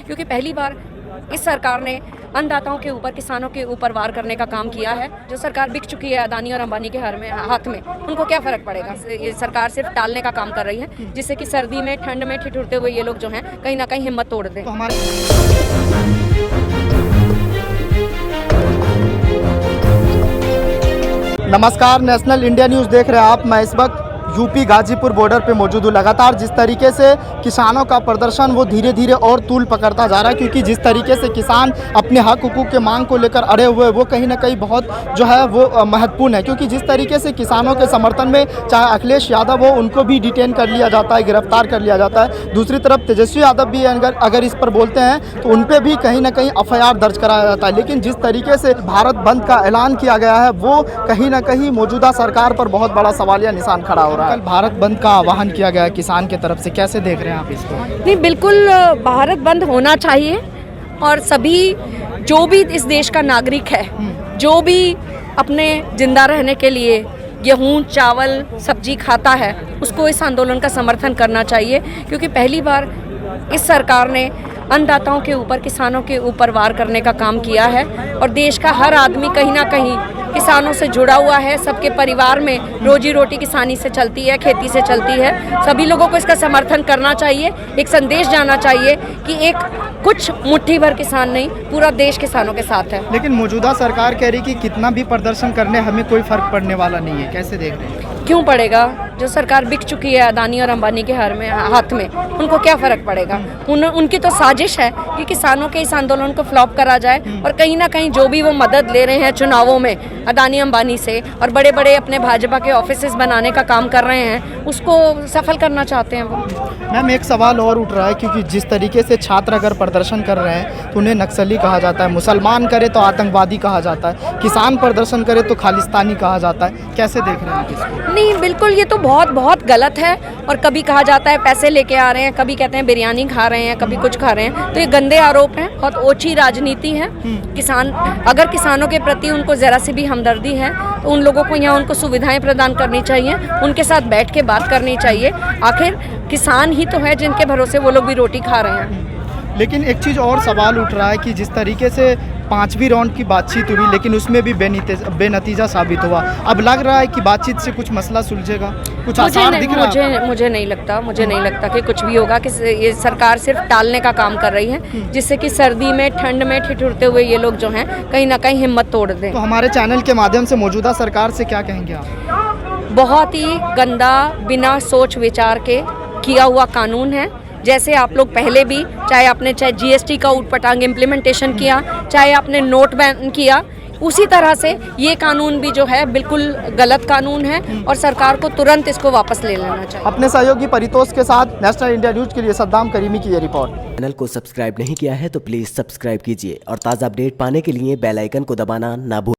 क्योंकि पहली बार इस सरकार ने अन्नदाताओं के ऊपर, किसानों के ऊपर वार करने का काम किया है। जो सरकार बिक चुकी है अदानी और अंबानी के हाथ में, उनको क्या फ़र्क पड़ेगा। ये सरकार सिर्फ टालने का काम कर रही है, जिससे कि सर्दी में, ठंड में ठिठुरते हुए ये लोग जो हैं कहीं ना कहीं हिम्मत तोड़ दें। नमस्कार, नेशनल इंडिया न्यूज़ देख रहे हैं आप। मैं इस वक्त यूपी गाजीपुर बॉर्डर पे मौजूद हूँ। लगातार जिस तरीके से किसानों का प्रदर्शन वो धीरे धीरे और तूल पकड़ता जा रहा है, क्योंकि जिस तरीके से किसान अपने हक हुकूक के मांग को लेकर अड़े हुए, वो कहीं ना कहीं बहुत जो है वो महत्वपूर्ण है। क्योंकि जिस तरीके से किसानों के समर्थन में चाहे अखिलेश यादव हो, उनको भी डिटेन कर लिया जाता है, गिरफ्तार कर लिया जाता है। दूसरी तरफ तेजस्वी यादव भी अगर इस पर बोलते हैं तो उन पर भी कहीं ना कहीं FIR दर्ज कराया जाता है। लेकिन जिस तरीके से भारत बंद का ऐलान किया गया है, वो कहीं ना कहीं मौजूदा सरकार पर बहुत बड़ा सवालिया निशान खड़ा हो रहा है। कल भारत बंद का आह्वान किया गया किसान की तरफ से, कैसे देख रहे हैं आप इसको? नहीं, बिल्कुल भारत बंद होना चाहिए और सभी जो भी इस देश का नागरिक है, जो भी अपने जिंदा रहने के लिए गेहूं, चावल, सब्जी खाता है, उसको इस आंदोलन का समर्थन करना चाहिए। क्योंकि पहली बार इस सरकार ने अन्नदाताओं के ऊपर, किसानों के ऊपर वार करने का काम किया है और देश का हर आदमी कहीं ना कहीं किसानों से जुड़ा हुआ है। सबके परिवार में रोजी रोटी किसानी से चलती है, खेती से चलती है। सभी लोगों को इसका समर्थन करना चाहिए। एक संदेश जाना चाहिए कि एक कुछ मुट्ठी भर किसान नहीं, पूरा देश किसानों के साथ है। लेकिन मौजूदा सरकार कह रही कि कितना भी प्रदर्शन करने हमें कोई फर्क पड़ने वाला नहीं है, कैसे देख रहे हैं? क्यों पड़ेगा? जो सरकार बिक चुकी है अदानी और अंबानी के हाथ में, उनको क्या फ़र्क पड़ेगा। उनकी तो साजिश है कि किसानों के इस आंदोलन को फ्लॉप करा जाए और कहीं ना कहीं जो भी वो मदद ले रहे हैं चुनावों में अदानी अंबानी से और बड़े बड़े अपने भाजपा के ऑफिसेस बनाने का काम कर रहे हैं, उसको सफल करना चाहते हैं वो। मैम, एक सवाल और उठ रहा है, क्योंकि जिस तरीके से छात्र अगर प्रदर्शन कर रहे हैं तो उन्हें नक्सली कहा जाता है, मुसलमान करे तो आतंकवादी कहा जाता है, किसान प्रदर्शन करे तो खालिस्तानी कहा जाता है। कैसे देख रहे हैं इसको? नहीं, बिल्कुल ये तो बहुत गलत है। और कभी कहा जाता है पैसे लेके आ रहे हैं, कभी कहते हैं बिरयानी खा रहे हैं, कभी कुछ खा रहे हैं। तो ये गंदे आरोप हैं, बहुत ओछी राजनीति है। अगर किसानों के प्रति उनको ज़रा सी भी हमदर्दी है तो उन लोगों को यहाँ उनको सुविधाएं प्रदान करनी चाहिए, उनके साथ बैठ के बात करनी चाहिए। आखिर किसान ही तो है जिनके भरोसे वो लोग भी रोटी खा रहे हैं। लेकिन एक चीज़ और सवाल उठ रहा है कि जिस तरीके से 5वीं राउंड की बातचीत हुई, लेकिन उसमें भी बेनतीजा साबित हुआ। अब लग रहा है कि बातचीत से कुछ मसला सुलझेगा, कुछ आसार दिख रहा है? मुझे नहीं लगता कि कुछ भी होगा। कि ये सरकार सिर्फ टालने का काम कर रही है, जिससे कि सर्दी में, ठंड में ठिठुरते हुए ये लोग जो हैं कहीं ना कहीं हिम्मत तोड़ दें। तो हमारे चैनल के माध्यम से मौजूदा सरकार से क्या कहेंगे आप? बहुत ही गंदा, बिना सोच विचार के किया हुआ कानून है। जैसे आप लोग पहले भी, चाहे GST का ऊटपटांग इम्प्लीमेंटेशन किया, चाहे आपने नोट बैन किया, उसी तरह से ये कानून भी जो है बिल्कुल गलत कानून है और सरकार को तुरंत इसको वापस ले लेना चाहिए। अपने सहयोगी परितोष के साथ नेशनल इंडिया न्यूज़ के लिए सद्दाम करीमी की ये रिपोर्ट। चैनल को सब्सक्राइब नहीं किया है तो प्लीज़ सब्सक्राइब कीजिए और ताज़ा अपडेट पाने के लिए बेल आइकन को दबाना ना भूलें।